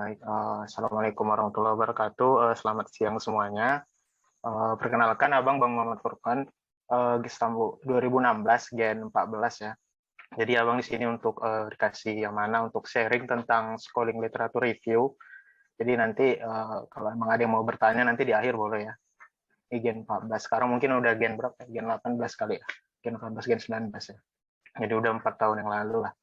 Baik, Assalamualaikum warahmatullahi wabarakatuh. Selamat siang semuanya. Perkenalkan, Abang Bang Muhammad Furqan, Istanbul 2016 Gen 14 ya. Jadi Abang di sini untuk dikasih yang mana untuk sharing tentang schooling literatur review. Jadi nanti kalau emang ada yang mau bertanya nanti di akhir boleh ya. Ini Gen 14. Sekarang mungkin udah Gen berapa? Gen 18 kali ya. Gen 14, Gen 19 ya. Jadi udah 4 tahun yang lalu lah.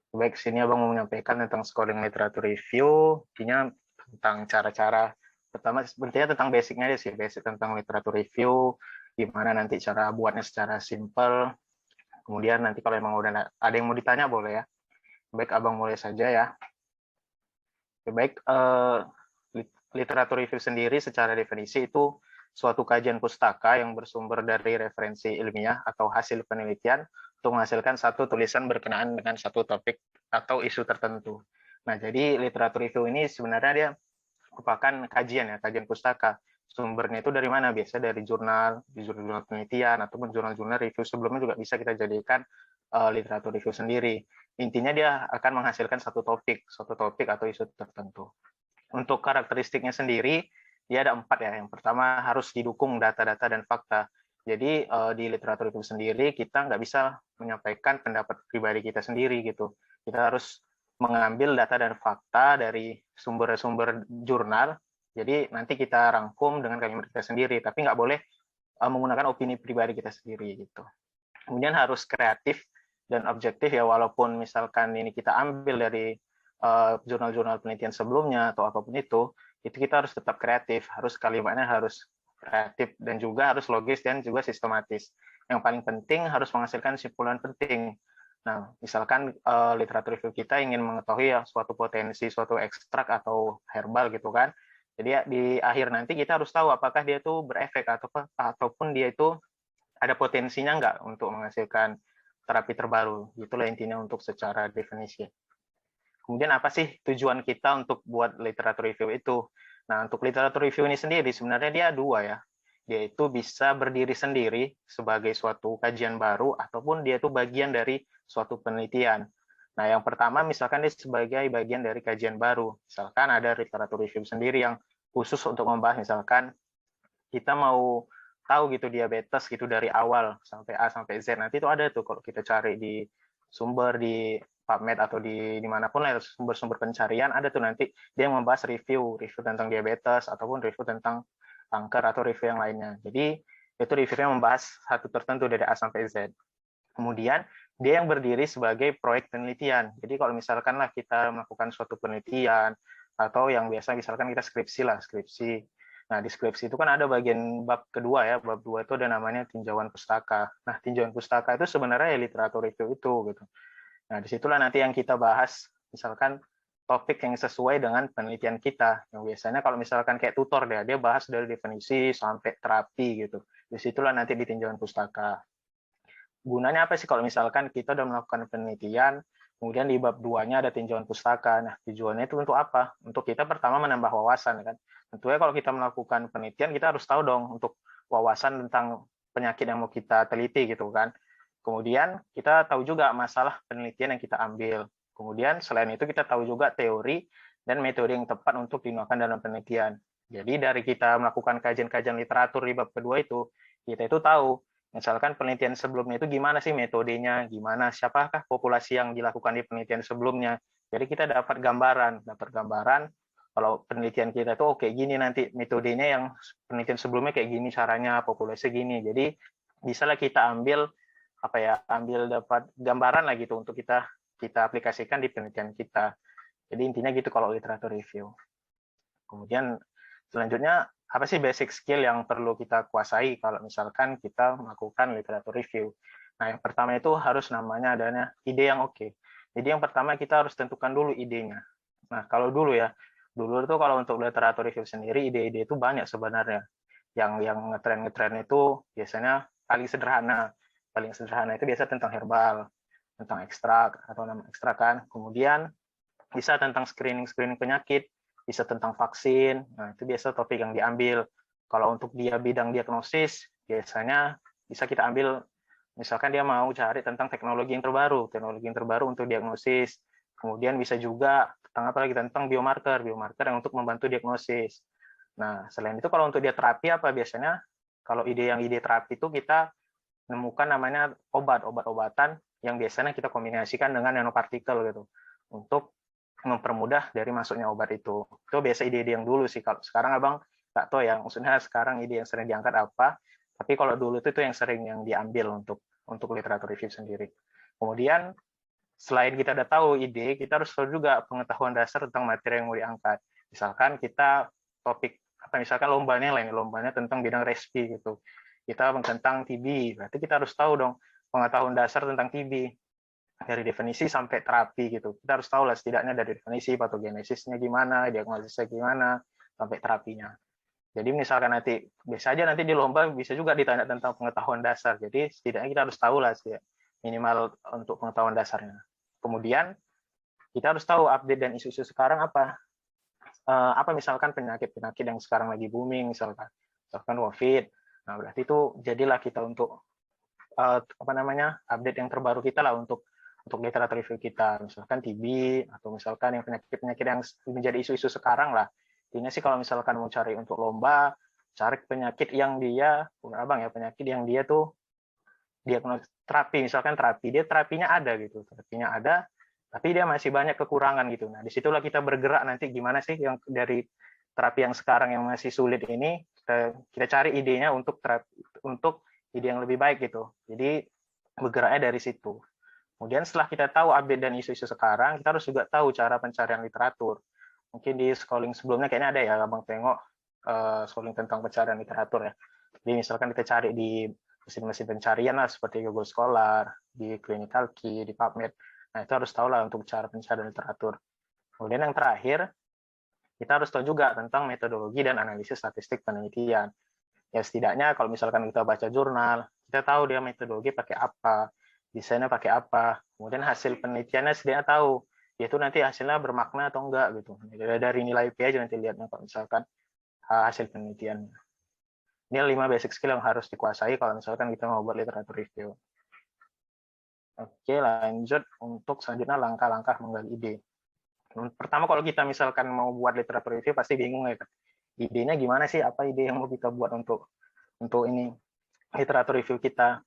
Baik, sini Abang mau menyampaikan tentang schooling literatur review, intinya tentang cara-cara, pertama sebenarnya tentang basicnya aja sih, basic tentang literatur review, gimana nanti cara buatnya secara simple, kemudian nanti kalau emang udah ada yang mau ditanya boleh ya. Baik, Abang mulai saja ya. Baik, literatur review sendiri secara definisi itu suatu kajian pustaka yang bersumber dari referensi ilmiah atau hasil penelitian untuk menghasilkan satu tulisan berkenaan dengan satu topik atau isu tertentu. Nah, jadi literatur review ini sebenarnya dia merupakan kajian ya, kajian pustaka. Sumbernya itu dari mana? Biasa dari jurnal, di jurnal penelitian, ataupun jurnal-jurnal review sebelumnya juga bisa kita jadikan literatur review sendiri. Intinya dia akan menghasilkan satu topik atau isu tertentu. Untuk karakteristiknya sendiri, dia ada 4 ya. Yang pertama harus didukung data-data dan fakta. Jadi di literatur itu sendiri kita nggak bisa menyampaikan pendapat pribadi kita sendiri gitu. Kita harus mengambil data dan fakta dari sumber-sumber jurnal. Jadi nanti kita rangkum dengan kalimat kita sendiri, tapi nggak boleh menggunakan opini pribadi kita sendiri gitu. Kemudian harus kreatif dan objektif ya, walaupun misalkan ini kita ambil dari jurnal-jurnal penelitian sebelumnya atau apapun itu kita harus tetap kreatif, harus kalimatnya harus kreatif dan juga harus logis dan juga sistematis. Yang paling penting harus menghasilkan kesimpulan penting. Nah, misalkan literatur review kita ingin mengetahui ya suatu potensi, suatu ekstrak atau herbal gitu kan. Jadi ya, di akhir nanti kita harus tahu apakah dia itu berefek ataupun dia itu ada potensinya nggak untuk menghasilkan terapi terbaru. Itulah intinya untuk secara definisi. Kemudian apa sih tujuan kita untuk buat literatur review itu? Nah, untuk literatur review ini sendiri sebenarnya dia dua ya. Dia itu bisa berdiri sendiri sebagai suatu kajian baru ataupun dia itu bagian dari suatu penelitian. Nah, yang pertama misalkan dia sebagai bagian dari kajian baru. Misalkan ada literatur review sendiri yang khusus untuk membahas misalkan kita mau tahu gitu diabetes gitu dari awal sampai A sampai Z. Nanti itu ada tuh kalau kita cari di sumber di PubMed atau di dimanapun lah sumber-sumber pencarian ada tuh nanti dia membahas review tentang diabetes ataupun review tentang kanker atau review yang lainnya. Jadi itu reviewnya membahas satu tertentu dari A sampai Z. Kemudian dia yang berdiri sebagai proyek penelitian. Jadi kalau misalkan lah kita melakukan suatu penelitian atau yang biasa misalkan kita skripsi. Nah, di skripsi itu kan ada bagian bab kedua ya, bab 2 itu ada namanya tinjauan pustaka. Nah, tinjauan pustaka itu sebenarnya ya literatur review itu gitu. Nah, disitulah nanti yang kita bahas, misalkan topik yang sesuai dengan penelitian kita. Yang biasanya kalau misalkan kayak tutor dia bahas dari definisi sampai terapi gitu. Disitulah nanti di tinjauan pustaka. Gunanya apa sih kalau misalkan kita sudah melakukan penelitian, kemudian di bab 2-nya ada tinjauan pustaka. Nah, tujuannya itu untuk apa? Untuk kita pertama menambah wawasan kan. Tentunya kalau kita melakukan penelitian, kita harus tahu dong untuk wawasan tentang penyakit yang mau kita teliti gitu kan. Kemudian kita tahu juga masalah penelitian yang kita ambil. Kemudian selain itu kita tahu juga teori dan metode yang tepat untuk digunakan dalam penelitian. Jadi dari kita melakukan kajian-kajian literatur di bab kedua itu, kita itu tahu misalkan penelitian sebelumnya itu gimana sih metodenya, gimana siapakah populasi yang dilakukan di penelitian sebelumnya. Jadi kita dapat gambaran kalau penelitian kita itu oke gini nanti metodenya yang penelitian sebelumnya kayak gini caranya, populasi gini. Jadi bisalah kita ambil dapat gambaran lah gitu untuk kita aplikasikan di penelitian kita. Jadi intinya gitu kalau literatur review. Kemudian selanjutnya apa sih basic skill yang perlu kita kuasai kalau misalkan kita melakukan literatur review. Nah, yang pertama itu harus namanya adanya ide yang oke. Jadi yang pertama kita harus tentukan dulu idenya. Nah, kalau dulu itu kalau untuk literatur review sendiri ide-ide itu banyak sebenarnya. Yang ngetren itu biasanya paling sederhana. Paling sederhana itu biasa tentang herbal, tentang ekstrak atau nama ekstrak kan. Kemudian bisa tentang screening penyakit, bisa tentang vaksin. Nah, itu biasa topik yang diambil. Kalau untuk dia bidang diagnosis, biasanya bisa kita ambil, misalkan dia mau cari tentang teknologi yang terbaru untuk diagnosis. Kemudian bisa juga tentang biomarker yang untuk membantu diagnosis. Nah, selain itu kalau untuk dia terapi apa biasanya? Kalau ide terapi itu kita menemukan namanya obat-obatan yang biasanya kita kombinasikan dengan nanopartikel gitu untuk mempermudah dari masuknya obat itu. Itu biasa ide-ide yang dulu sih. Kalau sekarang abang nggak tahu ya, maksudnya sekarang ide yang sering diangkat apa. Tapi kalau dulu itu yang sering yang diambil untuk literatur review sendiri. Kemudian selain kita udah tahu ide, kita harus tahu juga pengetahuan dasar tentang materi yang mau diangkat. Misalkan kita topik misalkan lombanya tentang bidang respi gitu. Kita tentang TB, berarti kita harus tahu dong pengetahuan dasar tentang TB dari definisi sampai terapi gitu. Kita harus tahu lah setidaknya dari definisi patogenesisnya gimana, diagnosisnya gimana, sampai terapinya. Jadi misalkan nanti biasa aja nanti di lomba bisa juga ditanya tentang pengetahuan dasar. Jadi setidaknya kita harus tahu lah minimal untuk pengetahuan dasarnya. Kemudian kita harus tahu update dan isu-isu sekarang apa. Apa misalkan penyakit-penyakit yang sekarang lagi booming, misalkan COVID. Nah, berarti itu jadilah kita untuk update yang terbaru kita lah untuk literatur review kita, misalkan TB atau misalkan yang penyakit-penyakit yang menjadi isu-isu sekarang lah. Intinya sih kalau misalkan mau cari untuk lomba, cari penyakit yang dia, penyakit yang dia tuh diagnosis terapi, misalkan terapinya ada gitu, terapinya ada, tapi dia masih banyak kekurangan gitu. Nah, disitulah kita bergerak nanti gimana sih yang dari terapi yang sekarang yang masih sulit ini, kita cari idenya untuk ide yang lebih baik gitu. Jadi bergeraknya dari situ. Kemudian setelah kita tahu update dan isu-isu sekarang, kita harus juga tahu cara pencarian literatur. Mungkin di schooling sebelumnya kayaknya ada ya, abang tengok schooling tentang pencarian literatur ya. Jadi misalkan kita cari di mesin-mesin pencarian lah, seperti Google Scholar, di Clinical Key, di PubMed. Nah, itu harus tahu lah untuk cara pencarian literatur. Kemudian yang terakhir, kita harus tahu juga tentang metodologi dan analisis statistik penelitian. Ya setidaknya kalau misalkan kita baca jurnal, kita tahu dia metodologi pakai apa, desainnya pakai apa, kemudian hasil penelitiannya setidaknya tahu, yaitu nanti hasilnya bermakna atau enggak gitu. Dari nilai P aja nanti lihatnya kalau misalkan hasil penelitiannya. Ini 5 basic skill yang harus dikuasai kalau misalkan kita mau buat literatur review. Oke, lanjut untuk selanjutnya langkah-langkah menggali ide. Pertama kalau kita misalkan mau buat literatur review pasti bingung ya kan. Idenya gimana sih? Apa ide yang mau kita buat untuk ini literatur review kita?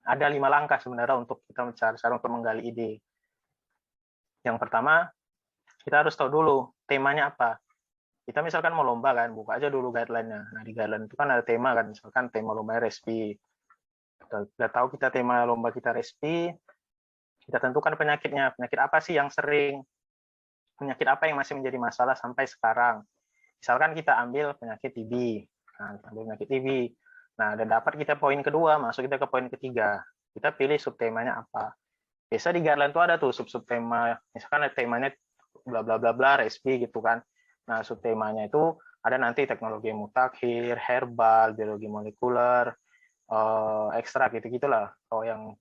Ada 5 langkah sebenarnya untuk kita mencari cara untuk menggali ide. Yang pertama, kita harus tahu dulu temanya apa. Kita misalkan mau lomba kan, buka aja dulu guideline-nya. Nah, di guideline itu kan ada tema kan, misalkan tema lomba respi. Kita tahu kita tema lomba kita respi, kita tentukan penyakitnya. Penyakit apa sih yang sering? Penyakit apa yang masih menjadi masalah sampai sekarang? Misalkan kita ambil penyakit TB. Nah, kita ambil penyakit TB. Nah, dan dapat kita poin kedua, masuk kita ke poin ketiga. Kita pilih subtemanya apa. Biasa di guideline itu ada tuh sub-subtema, misalkan temanya bla bla bla bla respi gitu kan. Nah, subtemanya itu ada nanti teknologi mutakhir, herbal, biologi molekuler, ekstrak gitu-gitulah. Oh, yang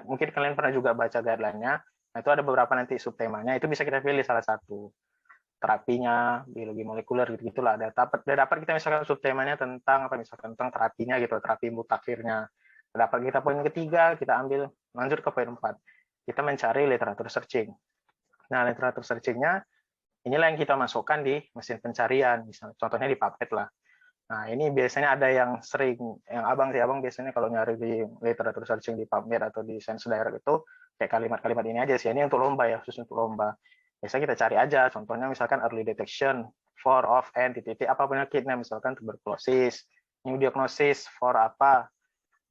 mungkin kalian pernah juga baca guideline-nya. Nah, itu ada beberapa nanti subtemanya, itu bisa kita pilih salah satu. Terapinya, biologi molekuler gitu-gitulah. Dapat kita misalkan subtemanya tentang misalkan tentang terapinya gitu, terapi mutakhirnya. Dapat kita poin ketiga, kita ambil lanjut ke poin 4. Kita mencari literatur searching. Nah, literatur searching-nya inilah yang kita masukkan di mesin pencarian, misalnya contohnya di PubMed lah. Nah, ini biasanya ada yang sering, yang abang biasanya kalau nyari di literatur searching di PubMed atau di Science Direct itu kayak kalimat-kalimat ini aja sih. Ini untuk lomba ya, khusus untuk lomba. Biasanya kita cari aja, contohnya misalkan early detection for of and apa penyakitnya, misalkan tuberkulosis, new diagnosis for apa,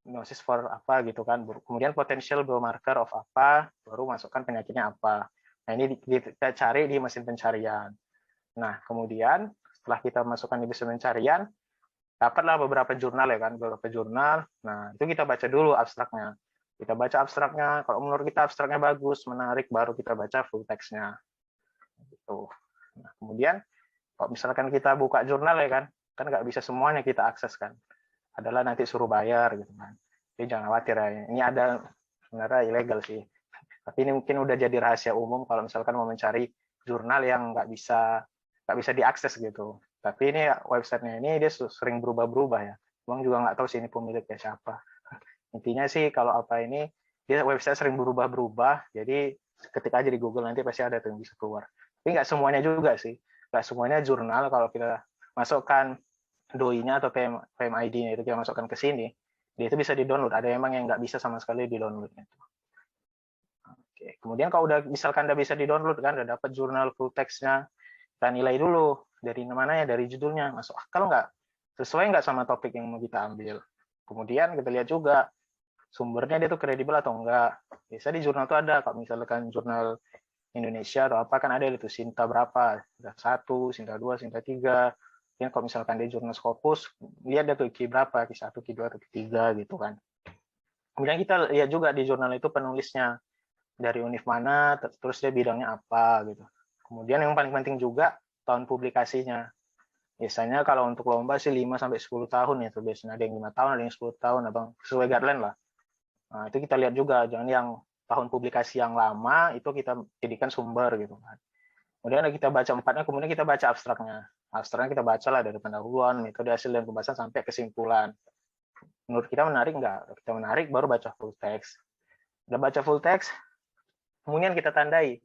diagnosis for apa gitu kan. Kemudian potential biomarker of apa, baru masukkan penyakitnya apa. Nah, ini kita cari di mesin pencarian. Nah, kemudian setelah kita masukkan di mesin pencarian, dapatlah beberapa jurnal ya kan, beberapa jurnal. Nah, itu kita baca dulu abstraknya. Kita baca abstraknya, kalau menurut kita abstraknya bagus, menarik, baru kita baca full text-nya. Gitu. Nah, kemudian kalau misalkan kita buka jurnal ya kan nggak bisa semuanya kita akses kan. Adalah nanti suruh bayar gitu kan. Jadi jangan khawatir ya. Ini ada sebenarnya ilegal sih. Tapi ini mungkin udah jadi rahasia umum kalau misalkan mau mencari jurnal yang nggak bisa diakses gitu. Tapi ini websitenya ini dia sering berubah-berubah ya. Bang juga nggak tahu sih ini pemiliknya siapa. Intinya sih kalau apa ini dia website sering berubah-berubah. Jadi ketik aja di Google nanti pasti ada tuh yang bisa keluar. Tapi nggak semuanya juga sih. Nggak semuanya jurnal kalau kita masukkan doi-nya atau PMID-nya itu kita masukkan ke sini, dia itu bisa di-download. Ada emang yang nggak bisa sama sekali di-download. Oke. Kemudian kalau udah misalkan udah bisa di-download kan, udah dapat jurnal full text-nya, kita nilai dulu dari mana ya, dari judulnya, masuk akal nggak, sesuai nggak sama topik yang mau kita ambil. Kemudian kita lihat juga sumbernya dia tuh kredibel atau enggak. Biasa di jurnal tuh ada, kalau misalkan jurnal Indonesia atau apa kan ada itu Sinta berapa, Sinta 1, Sinta 2, Sinta 3. Kemudian kalau misalkan di jurnal Scopus, lihat dia tuh Q berapa, Q1, Q2, atau Q3 gitu kan. Kemudian kita lihat juga di jurnal itu penulisnya dari univ mana, terus dia bidangnya apa gitu. Kemudian yang paling penting juga tahun publikasinya. Biasanya kalau untuk lomba sih 5 sampai 10 tahun ya, tuh biasanya ada yang 5 tahun, ada yang 10 tahun, Abang, sesuai guideline lah. Nah, itu kita lihat juga, jangan yang tahun publikasi yang lama itu kita jadikan sumber gitu kan. Kemudian kita baca empatnya, kemudian kita baca abstraknya. Abstraknya kita baca lah dari pendahuluan, metode hasil dan pembahasan sampai kesimpulan. Menurut kita menarik nggak? Kita menarik baru baca full text. Udah baca full text, kemudian kita tandai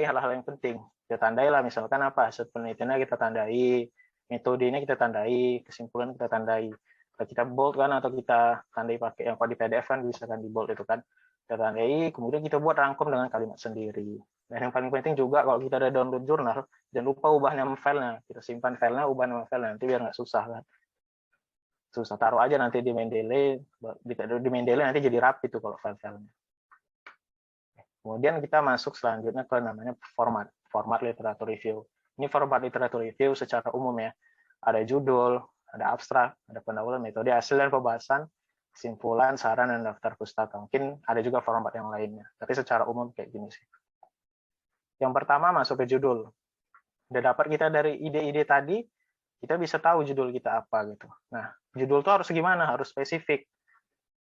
hal-hal yang penting. Kita tandai lah misalkan apa, hasil penelitiannya kita tandai, metodenya kita tandai, kesimpulan kita tandai. Kita bold kan atau kita tandai pakai yang kalau di PDF kan bisa kan di bold itu kan. Kita tandai, kemudian kita buat rangkum dengan kalimat sendiri. Dan yang paling penting juga kalau kita ada download jurnal, jangan lupa ubah nama filenya. Kita simpan filenya, ubah nama filenya, nanti biar nggak susah kan. Susah, taruh aja nanti di Mendeley, di Mendeley nanti jadi rapi tuh kalau file-filenya. Kemudian kita masuk selanjutnya ke namanya format literatur review. Ini format literatur review secara umum ya. Ada judul, ada abstrak, ada pendahuluan, metode hasil dan pembahasan, kesimpulan, saran, dan daftar pustaka. Mungkin ada juga format yang lainnya. Tapi secara umum kayak gini sih. Yang pertama masuk ke judul. Udah dapat kita dari ide-ide tadi, kita bisa tahu judul kita apa gitu. Nah, judul tuh harus gimana? Harus spesifik.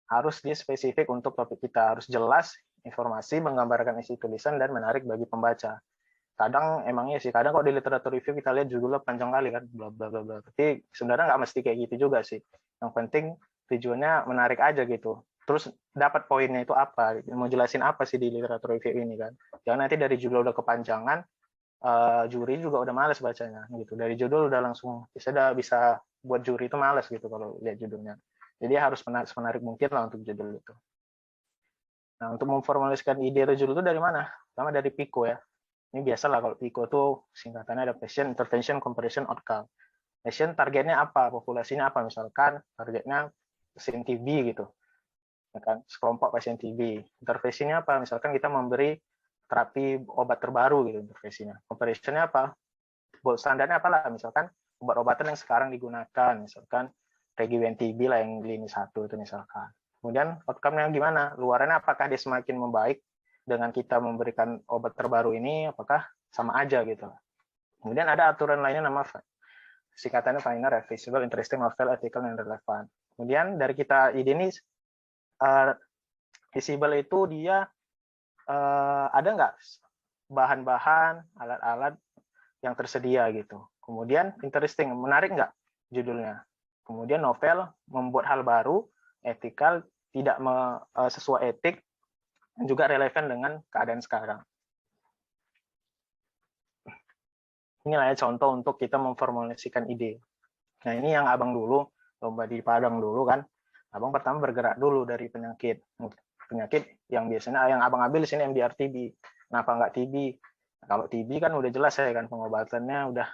Harus dia spesifik untuk topik kita. Harus jelas, informasi, menggambarkan isi tulisan, dan menarik bagi pembaca. Kadang emangnya sih, kadang kalau di literatur review kita lihat judulnya panjang kali kan, bla bla bla bla. Tapi sebenarnya nggak mesti kayak gitu juga sih. Yang penting tujuannya menarik aja gitu. Terus dapat poinnya itu apa? Mau jelasin apa sih di literatur review ini kan? Jangan nanti dari judul udah kepanjangan, juri juga udah males bacanya gitu. Dari judul udah langsung bisa buat juri itu males gitu kalau lihat judulnya. Jadi harus menarik mungkin lah untuk judul itu. Nah, untuk memformulasikan ide atau judul itu dari mana? Pertama dari PICO ya. Ini biasa lah kalau PICO tuh singkatannya ada Patient, Intervention, Comparison, Outcome. Patient targetnya apa? Populasinya apa? Misalkan targetnya pasien TB gitu. Ya kan? Sekelompok pasien TB. Intervensinya apa? Misalkan kita memberi terapi obat terbaru gitu intervensinya. Comparison-nya apa? Gold standarnya apalah? Misalkan obat-obatan yang sekarang digunakan. Misalkan Regiven TB lah yang lini 1 itu misalkan. Kemudian outcome-nya gimana? Luarannya apakah dia semakin membaik dengan kita memberikan obat terbaru ini, apakah sama aja gitu. Kemudian ada aturan lainnya nama singkatannya FINER, Feasible, Interesting, Novel, Ethical, and Relevant. Kemudian dari kita ide ini, feasible itu dia ada nggak bahan-bahan, alat-alat yang tersedia gitu. Kemudian interesting, menarik nggak judulnya. Kemudian novel, membuat hal baru, ethical, tidak sesuai etik, dan juga relevan dengan keadaan sekarang. Inilah ya contoh untuk kita memformulasikan ide. Nah ini yang abang dulu, lomba di Padang dulu kan, abang pertama bergerak dulu dari penyakit yang biasanya yang abang ambil di sini MDR TB. Kenapa nggak TB? Nah, kalau TB kan udah jelas ya kan pengobatannya udah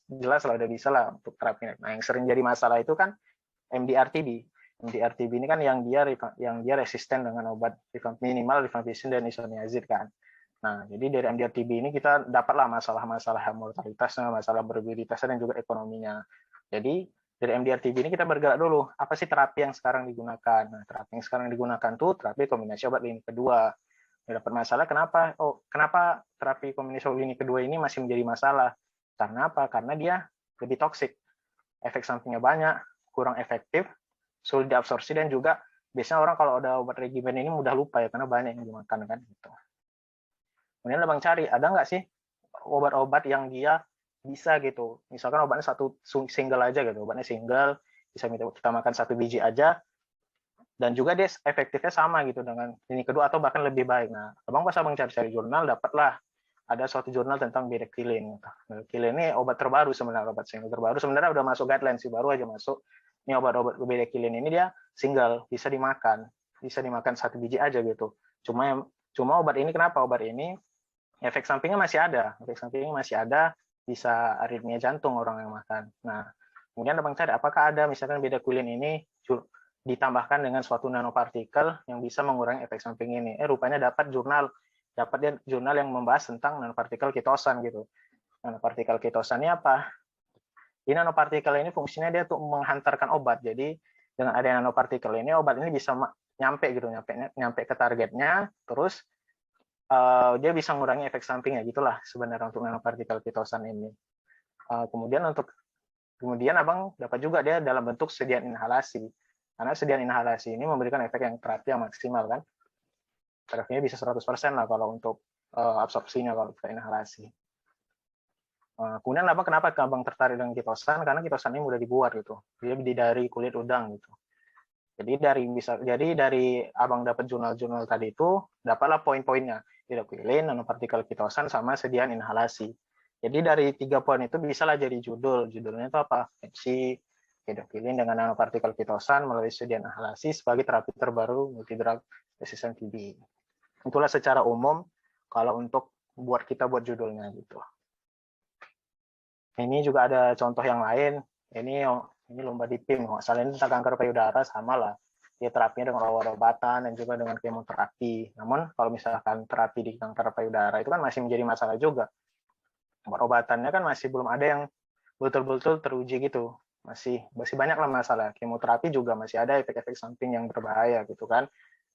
jelas lah, udah bisa lah untuk terapi. Nah yang sering jadi masalah itu kan MDR TB. MDR TB ini kan yang dia resisten dengan obat minimal rifampicin dan isoniazid kan. Nah, jadi dari MDR TB ini kita dapatlah masalah-masalah mortalitasnya, masalah mobilitasnya, dan juga ekonominya. Jadi dari MDR TB ini kita bergerak dulu, apa sih terapi yang sekarang digunakan? Nah, terapi yang sekarang digunakan tuh terapi kombinasi obat lini kedua. Ya, dapat masalah kenapa? Kenapa terapi kombinasi obat lini kedua ini masih menjadi masalah? Karena apa? Karena dia lebih toksik. Efek sampingnya banyak, kurang efektif, sulit diabsorpsi, dan juga biasanya orang kalau ada obat regimen ini mudah lupa ya karena banyak yang dimakan kan gitu. Kemudian abang cari, ada nggak sih obat-obat yang dia bisa gitu. Misalkan obatnya satu single aja gitu, obatnya single, bisa kita makan 1 biji aja, dan juga dia efektifnya sama gitu dengan ini kedua atau bahkan lebih baik. Nah, abang pas abang cari-cari jurnal, dapatlah ada suatu jurnal tentang bedaquiline. Bedaquiline ini obat terbaru sebenarnya, obat single terbaru. Sebenarnya udah masuk guideline sih, baru aja masuk. Ini obat-obat bedaquiline ini dia single, bisa dimakan satu biji aja gitu. Cuma obat ini kenapa? Obat ini efek sampingnya masih ada, bisa aritmia jantung orang yang makan. Nah, kemudian abang cari apakah ada misalkan bedaquiline ini ditambahkan dengan suatu nanopartikel yang bisa mengurangi efek samping ini. Rupanya dapat dia jurnal yang membahas tentang nanopartikel ketosan gitu. Nanopartikel ketosan ini apa? Di nanopartikel ini fungsinya dia untuk menghantarkan obat. Jadi dengan adanya nanopartikel ini obat ini bisa nyampe ke targetnya, terus dia bisa mengurangi efek sampingnya gitulah sebenarnya untuk nanopartikel ketosan ini. Kemudian abang dapat juga dia dalam bentuk sediaan inhalasi. Karena sediaan inhalasi ini memberikan efek yang terapi yang maksimal kan. Terapinya bisa 100% lah kalau untuk absorpsinya kalau kita inhalasi. Kemudian kenapa abang tertarik dengan ketosan? Karena ketosan ini mudah dibuat gitu. Dia dari kulit udang gitu. Jadi dari abang dapat jurnal-jurnal tadi itu, dapatlah poin-poinnya. Bedaquiline, nanopartikel ketosan, sama sediaan inhalasi. Jadi dari 3 poin itu bisalah jadi judul. Judulnya itu apa? Fungsi bedaquiline dengan nanopartikel ketosan melalui sediaan inhalasi sebagai terapi terbaru multidrug resistant TB. Itulah secara umum kalau untuk kita buat judulnya gitu. Ini juga ada contoh yang lain. Ini lomba di PIM, misalnya ini tentang kanker payudara, sama lah. Dia terapinya dengan obat-obatan dan juga dengan kemoterapi. Namun kalau misalkan terapi di kanker payudara itu kan masih menjadi masalah juga. Obat-obatannya kan masih belum ada yang betul-betul teruji gitu. Masih banyak lah masalah. Kemoterapi juga masih ada efek-efek samping yang berbahaya gitu kan.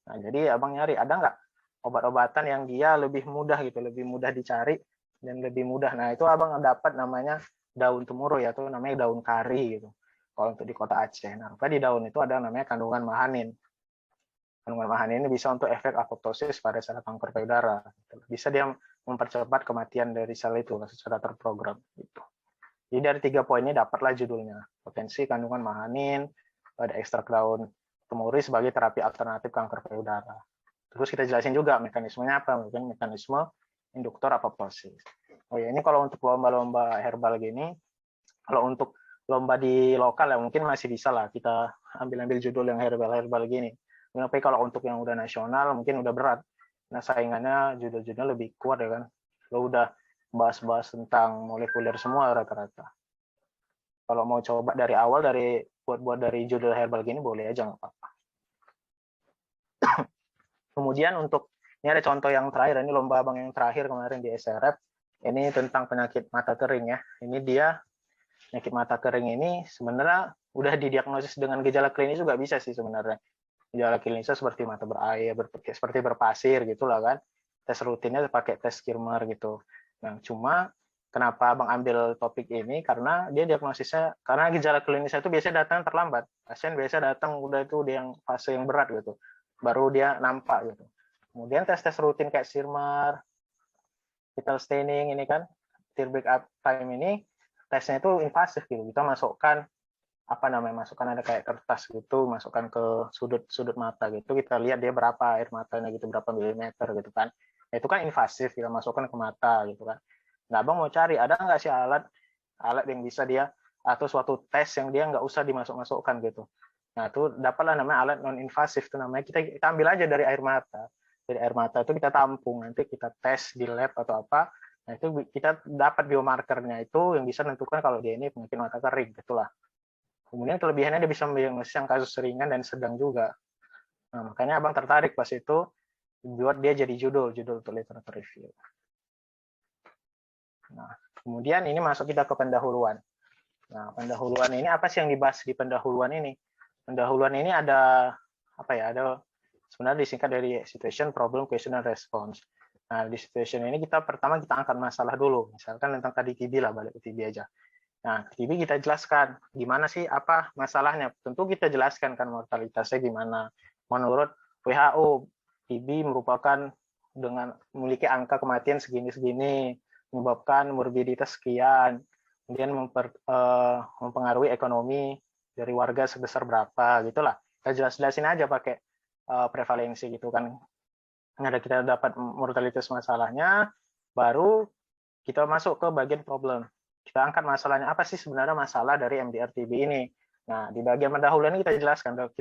Nah, jadi abang nyari ada nggak obat-obatan yang dia lebih mudah gitu, lebih mudah dicari dan lebih mudah. Nah, itu abang dapat namanya daun temurui, atau namanya daun kari gitu. Kalau untuk di kota Aceh. Nah, di daun itu ada namanya kandungan mahanin. Kandungan mahanin ini bisa untuk efek apoptosis pada sel kanker payudara. Bisa dia mempercepat kematian dari sel itu secara terprogram. Gitu. Jadi dari 3 poin ini dapatlah judulnya. Potensi kandungan mahanin, ada ekstrak daun temurui sebagai terapi alternatif kanker payudara. Terus kita jelasin juga mekanismenya apa, mungkin mekanisme induktor apoptosis. Oh ya, ini kalau untuk lomba-lomba herbal gini, kalau untuk lomba di lokal ya mungkin masih bisa lah kita ambil judul yang herbal gini. Tapi kalau untuk yang udah nasional mungkin udah berat. Nah, saingannya judul-judulnya lebih kuat ya kan. Lo udah bahas-bahas tentang molekuler semua rata-rata. Kalau mau coba dari awal buat dari judul herbal gini boleh aja, nggak apa-apa. Kemudian ini ada contoh yang terakhir, ini lomba abang yang terakhir kemarin di SRF. Ini tentang penyakit mata kering ya. Ini dia penyakit mata kering ini sebenarnya udah didiagnosis dengan gejala klinis juga bisa sih sebenarnya. Gejala klinisnya seperti mata berair, seperti berpasir gitulah kan. Tes rutinnya pakai tes Kirmer gitu. Nah, cuma kenapa abang ambil topik ini karena dia diagnosisnya, karena gejala klinisnya itu biasanya datang terlambat. Pasien biasa datang udah itu dia yang fase yang berat gitu. Baru dia nampak gitu. Kemudian tes-tes rutin kayak Kirmer, vital staining ini kan, tearbreak up time ini tesnya itu invasif gitu. Kita masukkan masukkan ada kayak kertas gitu, masukkan ke sudut mata gitu. Kita lihat dia berapa air matanya gitu, berapa milimeter gitu kan. Nah, itu kan invasif, kita masukkan ke mata gitu kan. Nah, abang mau cari ada nggak sih alat yang bisa dia atau suatu tes yang dia nggak usah dimasukkan gitu. Nah, itu dapatlah namanya alat non invasif, itu namanya kita ambil aja dari air mata. Dari air mata itu kita tampung, nanti kita tes di lab atau apa. Nah, itu kita dapat biomarkernya itu yang bisa menentukan kalau dia ini penyakit mata kering gitulah. Kemudian kelebihannya dia bisa mendiagnosis yang kasus ringan dan sedang juga. Nah, makanya abang tertarik pas itu buat dia jadi judul untuk literature review. Nah, kemudian ini masuk kita ke pendahuluan. Nah, pendahuluan ini apa sih yang dibahas di pendahuluan ini? Pendahuluan ini ada sebenarnya disingkat dari situation, problem, question, and response. Nah, di situation ini pertama kita angkat masalah dulu. Misalkan tentang tadi TB lah, balik ke TB aja. Nah, TB kita jelaskan gimana sih apa masalahnya. Tentu kita jelaskan kan mortalitasnya gimana. Menurut WHO, TB merupakan dengan memiliki angka kematian segini-segini, menyebabkan morbiditas sekian, kemudian mempengaruhi ekonomi dari warga sebesar berapa, gitulah. Kita jelasin aja pakai prevalensi gitu kan. Ada kita dapat mortalitas masalahnya, baru kita masuk ke bagian problem. Kita angkat masalahnya, apa sih sebenarnya masalah dari MDR-TB ini. Nah, di bagian pendahuluan ini kita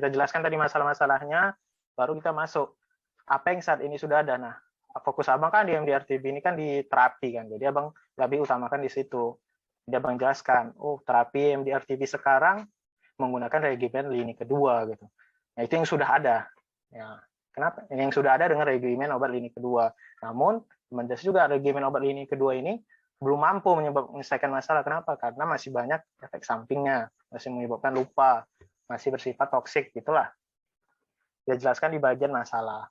jelaskan tadi masalah-masalahnya, baru kita masuk apa yang saat ini sudah ada. Nah, fokus abang kan di MDR-TB ini kan di terapi kan, jadi abang lebih utamakan di situ. Jadi abang jelaskan, oh terapi MDR-TB sekarang menggunakan regimen lini kedua gitu. Nah, itu yang sudah ada. Ya, kenapa? Yang sudah ada dengan regimen obat lini kedua. Namun, menjelaskan juga regimen obat lini kedua ini belum mampu menyelesaikan masalah. Kenapa? Karena masih banyak efek sampingnya, masih menyebabkan lupa, masih bersifat toksik, gitulah. Kita jelaskan di bagian masalah.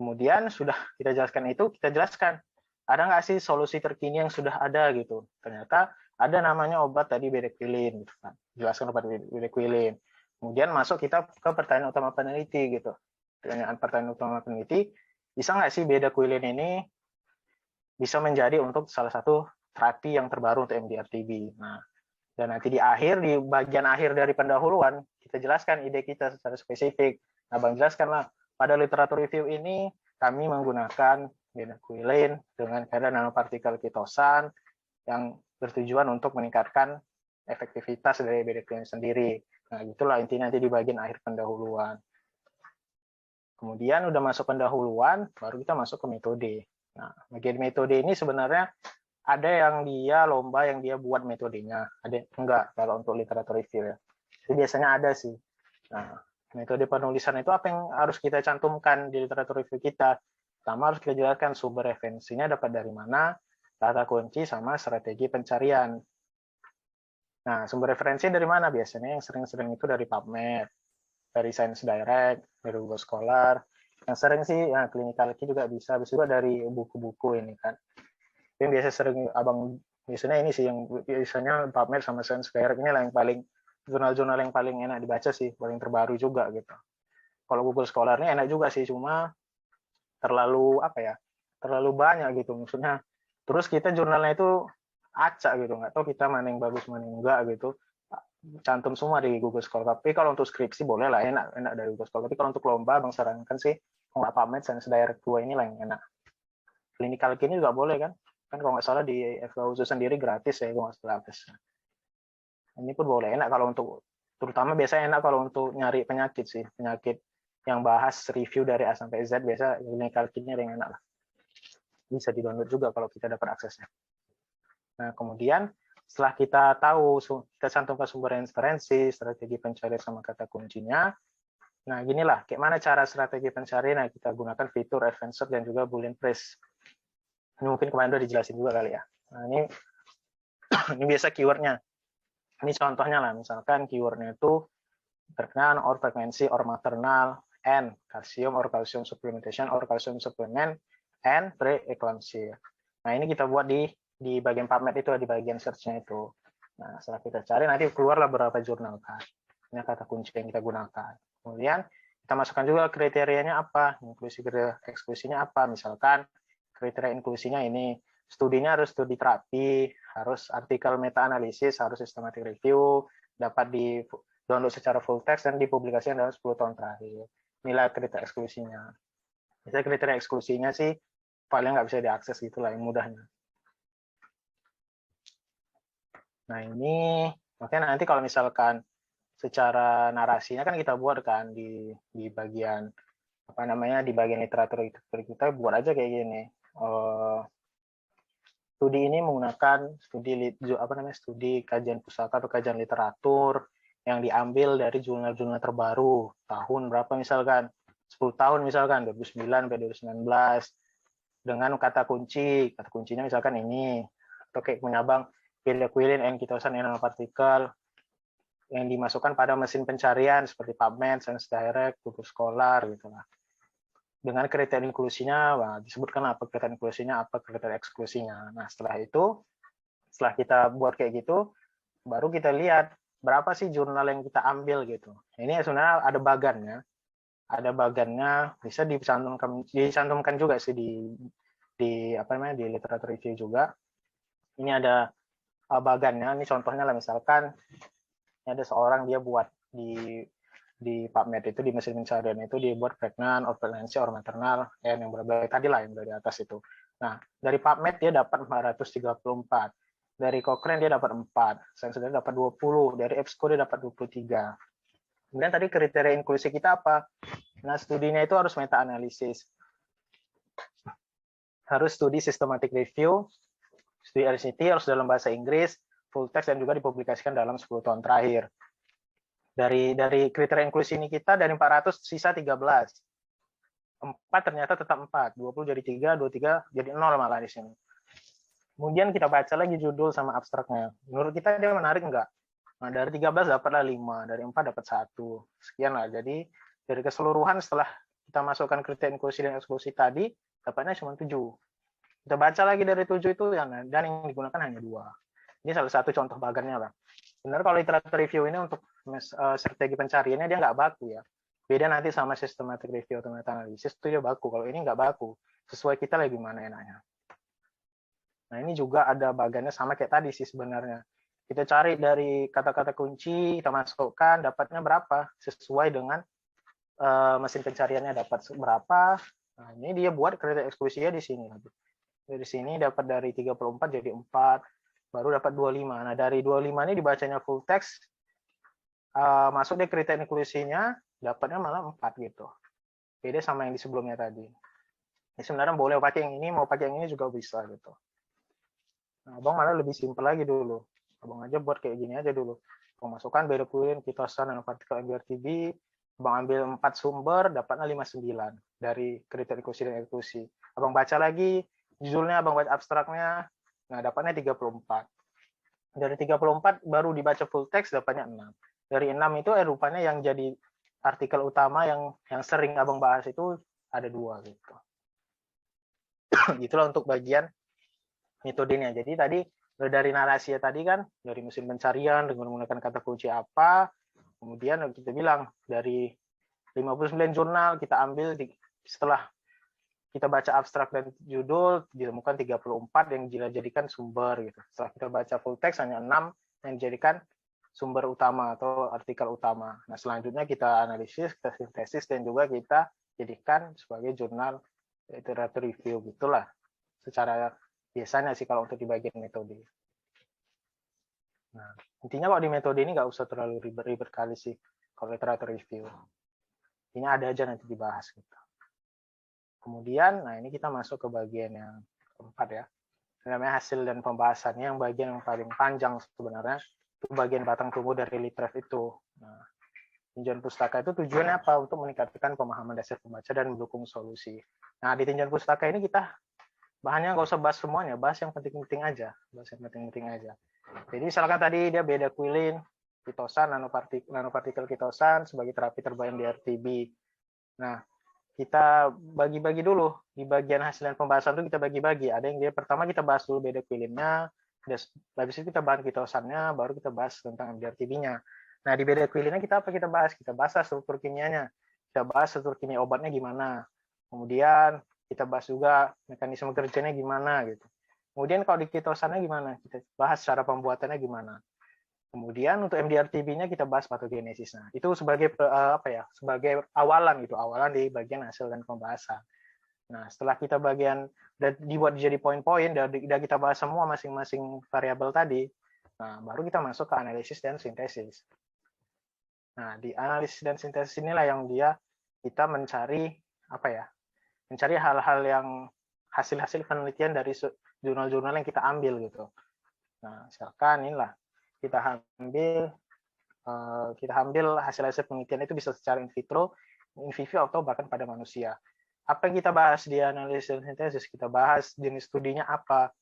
Kemudian sudah kita jelaskan itu, kita jelaskan ada nggak sih solusi terkini yang sudah ada gitu. Ternyata ada namanya obat tadi bedaquiline, gitu kan. Jelaskan obat bedaquiline. Kemudian masuk kita ke pertanyaan utama peneliti gitu. Pertanyaan utama peneliti, bisa nggak sih bedaquiline ini bisa menjadi untuk salah satu terapi yang terbaru untuk MDR-TB. Nah, dan nanti di bagian akhir dari pendahuluan, kita jelaskan ide kita secara spesifik. Nah, Bang jelaskanlah, pada literatur review ini kami menggunakan bedaquiline dengan kadar nanopartikel kitosan yang bertujuan untuk meningkatkan efektivitas dari bedaquiline sendiri. Nah, itulah intinya nanti di bagian akhir pendahuluan. Kemudian udah masuk pendahuluan, baru kita masuk ke metode. Nah, bagian metode ini sebenarnya ada yang dia lomba yang dia buat metodenya, ada enggak kalau untuk literatur review ya. Itu biasanya ada sih. Nah, metode penulisan itu apa yang harus kita cantumkan di literatur review kita? Pertama harus kita jelaskan sumber referensinya dapat dari mana, kata kunci sama strategi pencarian. Nah, sumber referensi dari mana? Biasanya yang sering-sering itu dari PubMed, dari Science Direct, dari Google Scholar. Yang sering sih, ya, Clinical Key juga bisa juga dari buku-buku ini kan. Yang biasa sering abang biasanya ini sih yang biasanya PubMed sama Science Direct ini lah yang paling jurnal-jurnal yang paling enak dibaca sih, paling terbaru juga gitu. Kalau Google Scholar ini enak juga sih, cuma terlalu apa ya, terlalu banyak gitu maksudnya. Terus kita jurnalnya itu acak gitu, nggak tahu kita mana yang bagus mana yang enggak gitu. Cantum semua di Google Scholar. Tapi kalau untuk skripsi boleh lah, enak dari Google Scholar. Tapi kalau untuk lomba, bang sarankan sih nggak PubMed Science Direct 2 ini lah yang enak. Clinical Key ini juga boleh kan? Kan kalau nggak salah di FKUSU sendiri gratis ya, kalau nggak salah. Ini pun boleh, enak kalau untuk, terutama biasanya enak kalau untuk nyari penyakit sih, penyakit yang bahas review dari A sampai Z, biasa Clinical Key-nya yang enak lah. Bisa di-download juga kalau kita dapat aksesnya. Nah, kemudian setelah kita tahu, kita cantumkan sumber referensi, strategi pencarian sama kata kuncinya. Nah, ginilah, kayak mana cara strategi pencarian. Nah, kita gunakan fitur advanced search dan juga Boolean phrase. Ini mungkin kemarin udah dijelasin juga kali ya. Nah, ini biasa keywordnya. Ini contohnya lah, misalkan keywordnya itu pregnant or pregnancy or maternal and calcium or calcium supplementation or calcium supplement and pre-eclampsia. Nah, ini kita buat di bagian PubMed itu, di bagian search-nya itu. Nah, setelah kita cari, nanti keluarlah beberapa jurnal kan. Ini kata kunci yang kita gunakan. Kemudian kita masukkan juga kriterianya apa, inklusi eksklusinya apa. Misalkan kriteria inklusinya ini, studinya harus studi terapi, harus artikel meta-analisis, harus systematic review, dapat di download secara full text dan dipublikasikan dalam 10 tahun terakhir. Inilah kriteria eksklusinya. Misalnya kriteria eksklusinya sih paling nggak bisa diakses gitulah yang mudahnya. Nah, ini makanya nanti kalau misalkan secara narasinya kan kita buat kan di bagian apa namanya, di bagian literatur kita buat aja kayak gini. Studi ini menggunakan studi kajian pusaka atau kajian literatur yang diambil dari jurnal-jurnal terbaru tahun berapa, misalkan 10 tahun misalkan 2009 sampai 2019 dengan kata kuncinya misalkan ini, atau kayak punya bang bedaquiline and kitosan nanopartikel yang dimasukkan pada mesin pencarian seperti PubMed, Science Direct, Google Scholar gitu lah. Dengan kriteria inklusinya, disebutkan apa kriteria inklusinya, apa kriteria eksklusinya. Nah, setelah kita buat kayak gitu, baru kita lihat berapa sih jurnal yang kita ambil gitu. Ini sebenarnya ada bagannya, bisa dicantumkan juga sih di literatur review juga. Ini ada bagannya, ini contohnya lah, misalkan ada seorang dia buat di PubMed itu, di mesin pencarian itu dia buat pregnant or pregnancy or maternal, yang berbagai tadi lah yang dari atas itu. Nah, dari PubMed dia dapat 434. Dari Cochrane dia dapat 4. Sensodyne dapat 20. Dari EBSCO dia dapat 23. Kemudian tadi kriteria inklusi kita apa? Nah, studinya itu harus meta-analisis. Harus studi systematic review, studi RCT harus dalam bahasa Inggris, full text, dan juga dipublikasikan dalam 10 tahun terakhir. Dari kriteria inklusi ini kita dari 400 sisa 13. 4 ternyata tetap 4, 20 jadi 3, 23 jadi 0 malah di sini. Kemudian kita baca lagi judul sama abstraknya. Menurut kita dia menarik enggak? Nah, dari 13 dapatlah 5, dari 4 dapat 1. Sekian lah. Jadi dari keseluruhan setelah kita masukkan kriteria inklusi dan eksklusi tadi, dapatnya cuma 7. Kita baca lagi dari 7 itu dan yang digunakan hanya 2. Ini salah satu contoh bagannya lah. Sebenarnya kalau literatur review ini untuk strategi pencariannya dia nggak baku ya. Beda nanti sama systematic review atau meta-analisis itu dia baku. Kalau ini nggak baku. Sesuai kita lagi mana enaknya. Nah, ini juga ada bagannya sama kayak tadi sih sebenarnya. Kita cari dari kata-kata kunci, kita masukkan, dapatnya berapa, sesuai dengan mesin pencariannya dapat berapa. Nah, ini dia buat kriteria eksklusinya di sini. Dari sini dapat dari 34 jadi 4, baru dapat 25. Nah, dari 25 ini dibacanya full text, masuk deh kriteria inklusinya, dapatnya malah 4 gitu. Beda sama yang di sebelumnya tadi. Ini sebenarnya boleh pakai yang ini, mau pakai yang ini juga bisa gitu. Nah, abang malah lebih simpel lagi dulu. Abang aja buat kayak gini aja dulu. Pemasukkan Bedequilin, Kitosan, nanopartikel, MBRTB. Abang ambil 4 sumber, dapatnya 59 dari kriteria inklusi dan eksklusi. Abang baca lagi, judulnya abang baca abstraknya, nah dapatnya 34. Dari 34 baru dibaca full text, dapatnya 6. Dari 6 itu rupanya yang jadi artikel utama yang sering abang bahas itu ada 2 gitu. Gitulah untuk bagian metodenya. Jadi tadi dari narasi tadi kan, dari mesin pencarian dengan menggunakan kata kunci apa, kemudian kita bilang dari 59 jurnal kita ambil setelah kita baca abstrak dan judul ditemukan 34 yang dijadikan sumber gitu. Setelah kita baca full text hanya 6 yang dijadikan sumber utama atau artikel utama. Nah, selanjutnya kita analisis, kita sintesis, dan juga kita jadikan sebagai jurnal literatur review gitulah. Secara biasanya sih kalau untuk di bagian metode. Nah, intinya kalau di metode ini nggak usah terlalu ribet-ribet kali sih kalau literatur review. Ini ada aja nanti dibahas gitu. Kemudian, nah ini kita masuk ke bagian yang keempat ya. Namanya hasil dan pembahasannya, yang bagian yang paling panjang sebenarnya itu bagian batang tubuh dari litref itu. Nah, tinjauan pustaka itu tujuannya apa? Untuk meningkatkan pemahaman dasar pembaca dan mendukung solusi. Nah, di tinjauan pustaka ini kita bahannya nggak usah bahas semuanya, bahas yang penting-penting aja, Jadi misalkan tadi dia Bedequilin, Kitosan, nanopartikel Kitosan sebagai terapi terbaik di RTB. Nah, kita bagi-bagi dulu di bagian hasil dan pembahasan itu kita bagi-bagi. Ada yang dia pertama kita bahas dulu Bedequilinnya, habis itu kita bahas Kitosannya, baru kita bahas tentang MDRTB-nya. Nah, di Bedequilinnya kita apa kita bahas? Kita bahas struktur kimianya. Kita bahas struktur kimia obatnya gimana. Kemudian kita bahas juga mekanisme kerjanya gimana gitu. Kemudian kalau di Kitosannya gimana? Kita bahas cara pembuatannya gimana. Kemudian untuk MDRTB-nya kita bahas patogenesis. Nah, itu sebagai sebagai awalan gitu, awalan di bagian hasil dan pembahasan. Nah, setelah kita bagian dibuat jadi poin-poin, dan kita bahas semua masing-masing variabel tadi, nah baru kita masuk ke analisis dan sintesis. Nah, di analisis dan sintesis inilah yang kita mencari mencari hal-hal yang hasil-hasil penelitian dari jurnal-jurnal yang kita ambil gitu. Nah, misalkan inilah kita ambil hasil-hasil penelitian itu bisa secara in vitro, in vivo, atau bahkan pada manusia. Apa yang kita bahas di analisis dan sintesis? Kita bahas jenis studinya apa,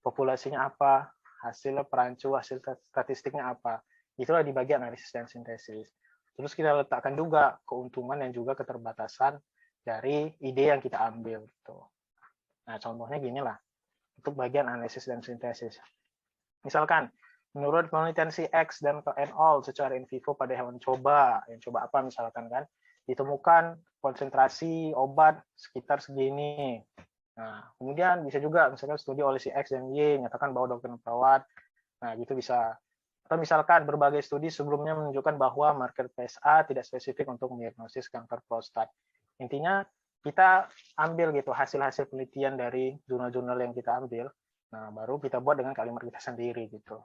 populasinya apa, hasil perancu, hasil statistiknya apa. Itulah di bagian analisis dan sintesis. Terus kita letakkan juga keuntungan dan juga keterbatasan dari ide yang kita ambil. Gitu. Nah, contohnya gini lah, untuk bagian analisis dan sintesis. Misalkan, menurut penelitian si X dan all secara in vivo pada hewan coba, yang coba apa misalkan kan, ditemukan konsentrasi obat sekitar segini. Nah, kemudian bisa juga misalkan studi oleh si X dan Y nyatakan bahwa dokter dan perawat. Nah, gitu bisa. Atau misalkan berbagai studi sebelumnya menunjukkan bahwa marker PSA tidak spesifik untuk mendiagnosis kanker prostat. Intinya kita ambil gitu hasil-hasil penelitian dari jurnal-jurnal yang kita ambil. Nah, baru kita buat dengan kalimat kita sendiri gitu.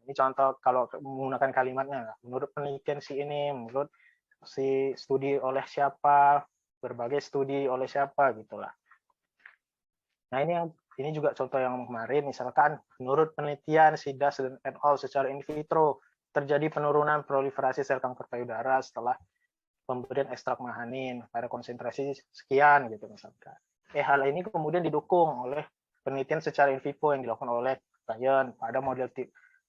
Ini contoh kalau menggunakan kalimatnya, menurut penelitian si ini, menurut si studi oleh siapa, berbagai studi oleh siapa gitulah. Nah, ini juga contoh yang kemarin, misalkan menurut penelitian si Das dan et al. Secara in vitro terjadi penurunan proliferasi sel kanker payudara setelah pemberian ekstrak mahanin pada konsentrasi sekian gitu misalkan. Hal ini kemudian didukung oleh penelitian secara in vivo yang dilakukan oleh klien pada model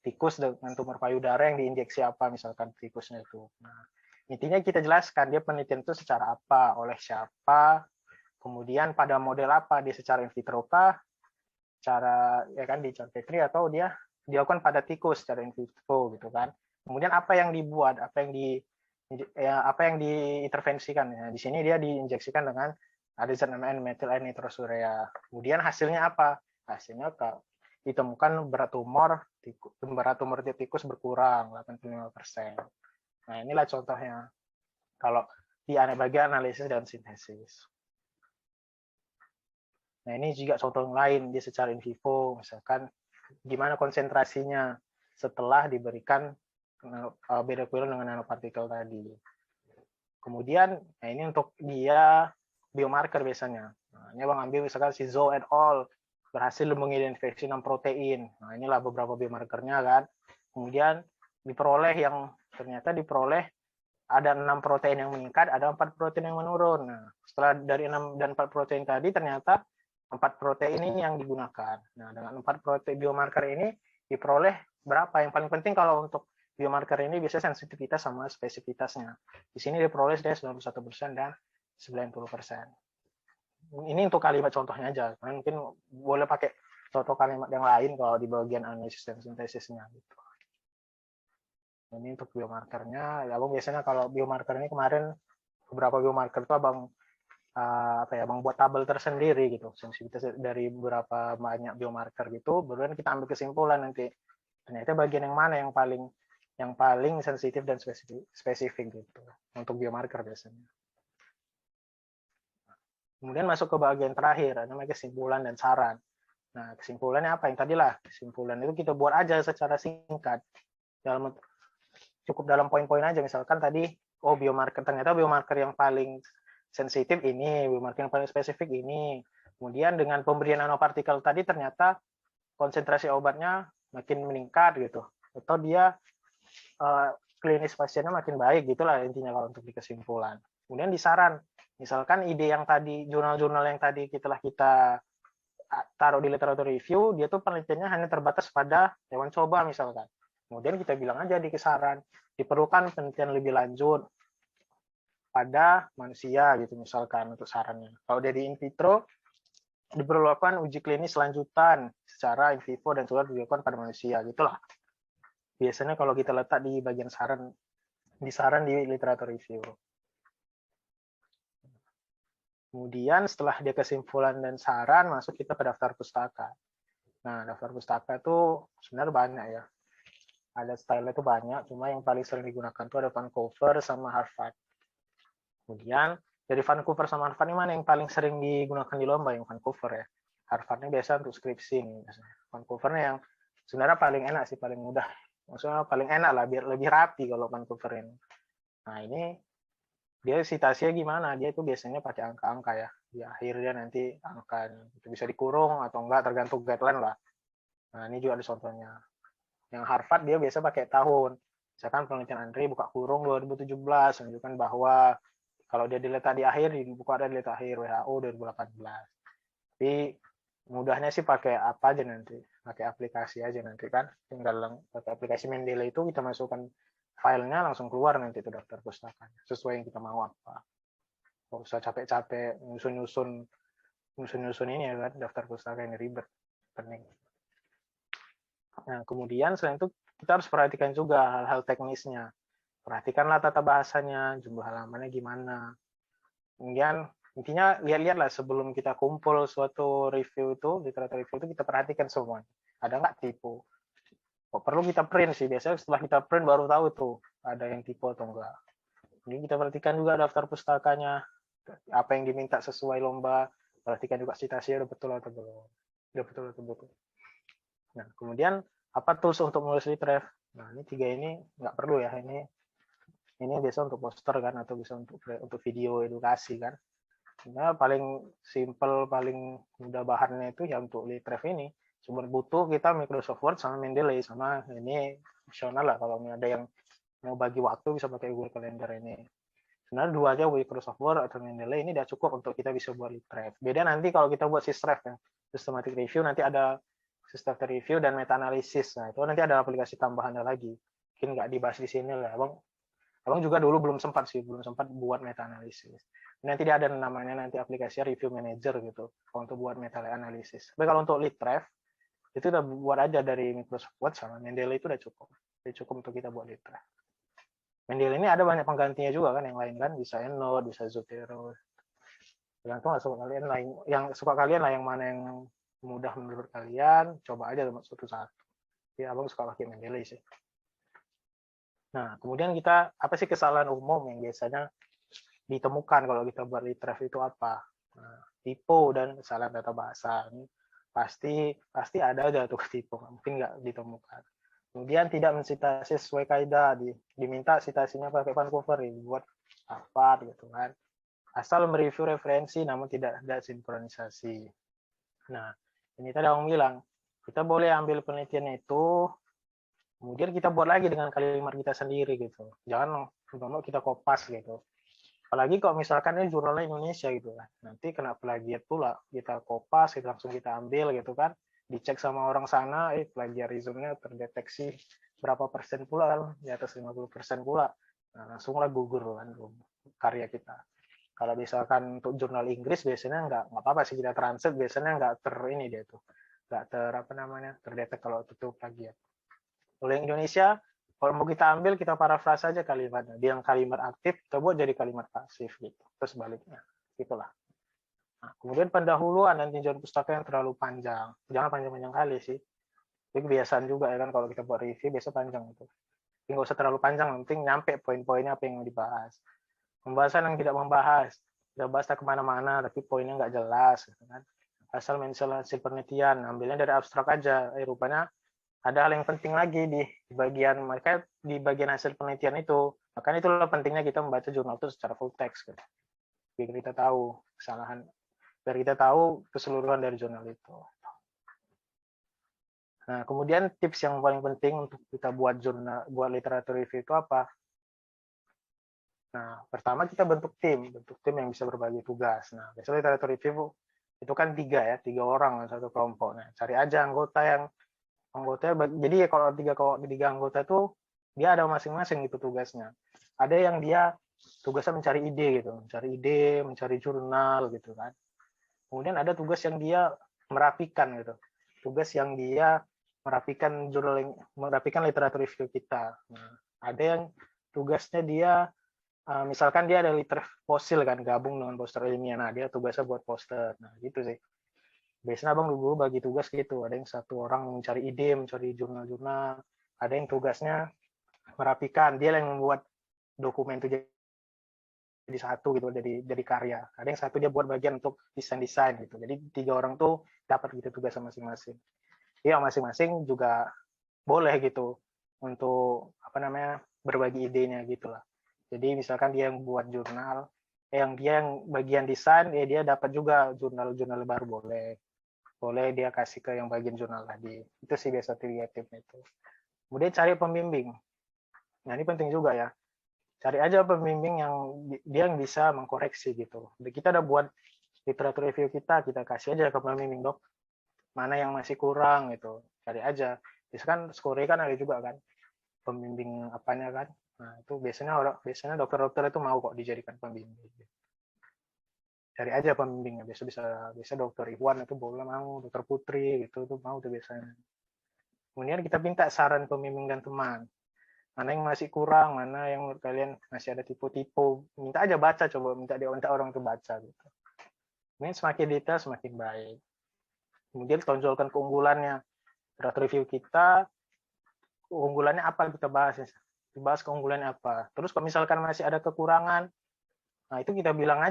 tikus dengan tumor payudara yang diinjeksi apa misalkan tikusnya itu. Nah, intinya kita jelaskan dia penelitian itu secara apa, oleh siapa, kemudian pada model apa, dia secara in vitro kah, cara ya kan di John Petri atau dia dilakukan pada tikus secara in vitro gitu kan. Kemudian apa yang dibuat, apa yang diintervensikan ya. Di sini dia diinjeksikan dengan adenosine metil nitrosurea. Kemudian hasilnya apa? Hasilnya ditemukan berat tumor tikus berkurang 85%. Nah, inilah contohnya kalau di bagian analisis dan sintesis. Nah, ini juga contoh yang lain dia secara in vivo, misalkan gimana konsentrasinya setelah diberikan beda kuilan dengan nanopartikel tadi. Kemudian, nah ini untuk dia biomarker biasanya. Nah, ini Bang ambil misalkan si Zhou et al. Berhasil mengidentifikasi 6 protein. Nah, inilah beberapa biomarkernya kan. Kemudian ternyata diperoleh ada 6 protein yang meningkat, ada 4 protein yang menurun. Nah, setelah dari 6 dan 4 protein tadi ternyata 4 protein ini yang digunakan. Nah, dengan 4 protein biomarker ini diperoleh berapa? Yang paling penting kalau untuk biomarker ini biasanya sensitivitas sama spesifitasnya. Di sini diperoleh 91% dan 90%. Ini untuk kalimat contohnya aja. Mungkin boleh pakai contoh kalimat yang lain kalau di bagian analisis dan sintesisnya gitu. Ini untuk biomarkernya. Ya, Abang biasanya kalau biomarker ini kemarin beberapa biomarker itu Abang Abang buat tabel tersendiri gitu, sensitivitas dari beberapa banyak biomarker gitu, baru kita ambil kesimpulan nanti ternyata bagian yang mana yang paling sensitif dan spesifik gitu untuk biomarker biasanya. Kemudian masuk ke bagian terakhir, namanya kesimpulan dan saran. Nah, kesimpulannya apa? Yang tadilah kesimpulan itu kita buat aja secara singkat, cukup dalam poin-poin aja. Misalkan tadi, biomarker, ternyata biomarker yang paling sensitif ini, biomarker yang paling spesifik ini. Kemudian dengan pemberian nanopartikel tadi ternyata konsentrasi obatnya makin meningkat gitu, atau dia klinis pasiennya makin baik gitulah intinya kalau untuk di kesimpulan. Kemudian disaran, misalkan ide yang tadi, jurnal-jurnal yang tadi kita taruh di literatur review, dia tuh penelitiannya hanya terbatas pada hewan coba misalkan. Kemudian kita bilang aja di kisaran, diperlukan penelitian lebih lanjut pada manusia gitu misalkan untuk sarannya. Kalau dari in vitro, diperlukan uji klinis lanjutan secara in vivo dan juga dilakukan pada manusia gitulah. Biasanya kalau kita letak di bagian saran di literatur review. Kemudian setelah dia kesimpulan dan saran, masuk kita ke daftar pustaka. Nah, daftar pustaka itu sebenarnya banyak ya. Ada style itu banyak, cuma yang paling sering digunakan itu ada Vancouver sama Harvard. Kemudian dari Vancouver sama Harvard ini mana yang paling sering digunakan di lomba? Yang Vancouver ya. Harvard ini biasa untuk skripsi nih. Vancouver yang sebenarnya paling enak sih, paling mudah. Maksudnya paling enak lah, biar lebih rapi kalau Vancouver ini. Nah, ini dia citasinya gimana? Dia itu biasanya pakai angka-angka ya. Di akhirnya nanti angka itu bisa dikurung atau enggak tergantung guideline lah. Nah, ini juga ada contohnya. Yang Harvard dia biasa pakai tahun. Misalkan penelitian Andri buka kurung 2017 menunjukkan bahwa kalau dia diletak di akhir, dibuka ada diletak akhir WHO 2018. Tapi mudahnya sih pakai apa aja nanti, pakai aplikasi aja nanti kan. Tinggal pakai aplikasi Mendeley itu kita masukkan filenya langsung keluar nanti itu daftar pustakanya sesuai yang kita mau apa. Nggak usah capek-capek nyusun ini ya kan, daftar pustaka yang ribet, pening. Nah, kemudian selain itu kita harus perhatikan juga hal-hal teknisnya. Perhatikanlah tata bahasanya, jumlah halamannya gimana. Kemudian intinya lihat-lihatlah sebelum kita kumpul suatu review itu, literatur review itu kita perhatikan semua. Ada nggak tipu? Perlu kita print sih, biasanya setelah kita print baru tahu tuh ada yang tipe atau enggak. Jadi kita perhatikan juga daftar pustakanya, apa yang diminta sesuai lomba, perhatikan juga citasinya udah betul atau belum, udah betul atau belum. Nah, kemudian apa tools untuk menulis litref? Nah, ini 3 ini nggak perlu ya, ini biasa untuk poster kan, atau bisa untuk video edukasi kan. Nah, paling simple, paling mudah bahannya itu ya untuk litref ini. Cuma butuh kita Microsoft Word sama Mendeley, sama ini opsional lah, kalau ada yang mau bagi waktu bisa pakai Google Calendar ini. Sebenarnya dua aja, Microsoft Word atau Mendeley, ini udah cukup untuk kita bisa buat litref. Beda nanti kalau kita buat Systref ya, systematic review, nanti ada systematic review dan meta analisis. Nah, itu nanti ada aplikasi tambahannya lagi. Mungkin nggak dibahas di sini lah, Abang juga dulu belum sempat buat meta analisis. Nanti dia ada namanya nanti aplikasi review manager gitu untuk buat meta analisis. Tapi kalau untuk litref itu udah buat aja dari Microsoft Word sama Mendeley, itu udah cukup. Udah cukup untuk kita buat litref. Mendeley ini ada banyak penggantinya juga kan, yang lain kan, bisa EndNote, bisa Zotero. Tergantung yang suka kalian lah, yang mana yang mudah menurut kalian, coba aja satu-satu. Ya, abang suka pakai Mendeley sih. Nah, kemudian apa sih kesalahan umum yang biasanya ditemukan kalau kita buat litref itu apa? Nah, typo dan kesalahan tata bahasa. Ini pasti ada aja tuh typo, mungkin nggak ditemukan. Kemudian tidak mensitasi sesuai kaidah, diminta citasinya pakai Vancouver, buat apa gitu kan. Asal mereview referensi namun tidak ada sinkronisasi. Nah, ini tadi aku bilang, kita boleh ambil penelitian itu, kemudian kita buat lagi dengan kalimat kita sendiri gitu. Jangan kita kopas gitu. Apalagi kalau misalkan ini jurnalnya Indonesia gitu kan. Nanti kena plagiat pula, kita kopas, langsung kita ambil gitu kan. Dicek sama orang sana, plagiarismenya terdeteksi berapa persen pula kan, di atas 50% pula. Nah, langsunglah gugur kan karya kita. Kalau misalkan untuk jurnal Inggris biasanya nggak apa-apa sih kita translate, biasanya nggak terdetek kalau itu plagiat. Oleh Indonesia, kalau mau kita ambil, kita parafrase aja kalimatnya. Dia yang kalimat aktif, kita buat jadi kalimat pasif gitu. Terus baliknya, gitulah. Nah, kemudian pendahuluan dan tinjauan pustaka yang terlalu panjang. Jangan panjang-panjang kali sih. Jadi kebiasaan juga ya kan, kalau kita buat review biasa panjang itu. Tapi nggak usah terlalu panjang, penting nyampe poin-poinnya apa yang dibahas. Pembahasan yang tidak membahas, udah bahas kemana-mana, tapi poinnya nggak jelas, gitu kan. Asal mention hasil penelitian, ambilnya dari abstrak aja. Rupanya ada hal yang penting lagi di bagian hasil penelitian itu. Makanya itulah pentingnya kita membaca jurnal itu secara full text, gitu. Biar kita tahu kesalahan, biar kita tahu keseluruhan dari jurnal itu. Nah, kemudian tips yang paling penting untuk kita buat literatur review itu apa? Nah, pertama kita bentuk tim yang bisa berbagi tugas. Nah, biasanya literatur review itu kan 3 orang satu kelompok. Nah, cari aja anggotanya. Jadi kalau tiga anggota itu dia ada masing-masing itu tugasnya. Ada yang dia tugasnya mencari ide, mencari jurnal gitu kan. Kemudian ada tugas yang dia merapikan gitu. Tugas yang dia merapikan literatur review kita. Nah, ada yang tugasnya dia misalkan dia ada litref fosil kan, gabung dengan poster ilmiah. Nah, dia tugasnya buat poster. Nah, gitu sih. Biasanya abang dulu bagi tugas gitu. Ada yang satu orang mencari ide, mencari jurnal-jurnal. Ada yang tugasnya merapikan. Dia yang membuat dokumen itu jadi satu gitu, jadi karya. Ada yang satu dia buat bagian untuk desain gitu. Jadi 3 orang tuh dapat gitu tugas masing-masing. Iya, masing-masing juga boleh gitu untuk berbagi idenya gitulah. Jadi misalkan dia yang buat jurnal, dia yang bagian desain, dia dapat juga jurnal baru boleh dia kasih ke yang bagian jurnal tadi. Itu sih biasa tipnya itu. Kemudian cari pembimbing. Nah, ini penting juga ya. Cari aja pembimbing yang bisa mengkoreksi gitu. Jadi kita udah buat literatur review kita kasih aja ke pembimbing, Dok. Mana yang masih kurang gitu. Cari aja. Misalkan skore kan ada juga kan. Pembimbing apanya kan. Nah, itu biasanya dokter-dokter itu mau kok dijadikan pembimbing. Cari aja pembimbingnya, bisa dokter Iwan itu boleh mau, dokter Putri gitu tuh mau tuh biasanya. Kemudian kita minta saran pembimbing dan teman, mana yang masih kurang, mana yang menurut kalian masih ada tipe-tipe, minta aja baca, coba minta orang itu baca gitu. Ini semakin detail semakin baik. Kemudian tonjolkan keunggulannya, literatur review kita, keunggulannya apa kita bahas keunggulannya apa. Terus kalau misalkan masih ada kekurangan, Nah, itu kita bilang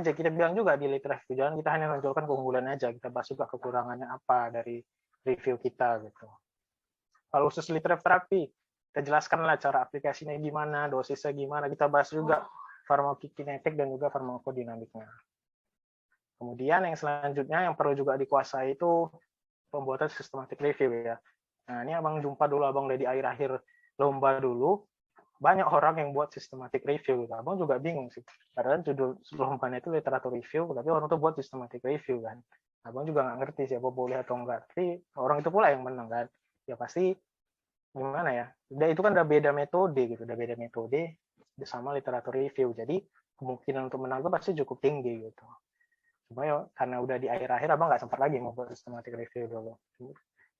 juga di literatur review, jangan kita hanya menunjukkan keunggulan aja, kita bahas juga kekurangannya apa dari review kita gitu. Kalau khusus literatur terapi, kita jelaskanlah cara aplikasinya gimana, dosisnya gimana, kita bahas juga farmakokinetik dan juga farmakodinamiknya. Kemudian yang selanjutnya yang perlu juga dikuasai itu pembuatan systematic review ya. Nah, ini abang jumpa dulu, abang udah di akhir-akhir lomba dulu, banyak orang yang buat systematic review gitu. Abang juga bingung sih. Karena judul lombanya itu literatur review, tapi orang tuh buat systematic review kan. Abang juga nggak ngerti siapa boleh atau enggak. Tapi orang itu pula yang menang kan. Ya pasti gimana ya. Itu kan udah beda metode gitu, udah beda metode sama literatur review. Jadi kemungkinan untuk menang itu pasti cukup tinggi gitu. Cuma ya, karena udah di akhir-akhir abang nggak sempat lagi mau buat systematic review dulu.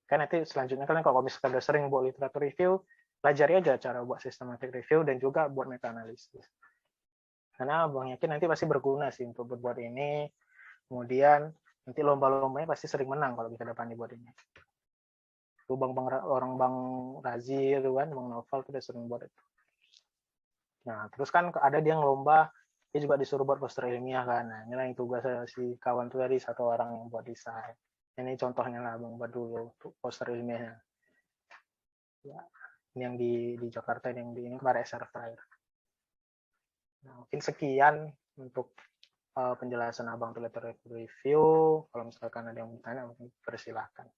Kan nanti selanjutnya kalian kalau misalkan udah sering buat literatur review, pelajari aja cara buat systematic review dan juga buat meta analisis. Karena abang yakin nanti pasti berguna sih untuk berbuat ini. Kemudian nanti lomba-lombanya pasti sering menang kalau kita dapat buat ini. Itu orang Bang Razi itu kan, Bang Novel itu udah sering buat itu. Nah, terus kan ada dia yang lomba, dia juga disuruh buat poster ilmiah kan. Nah, ini yang tugas si kawan tuh tadi satu orang yang buat desain. Ini contohnya lah Bang buat dulu poster ilmiahnya. Ya, ini yang di Jakarta, yang di ini kemarin SR terakhir. Nah, mungkin sekian untuk penjelasan abang literatur review. Kalau misalkan ada yang bertanya, mungkin persilahkan.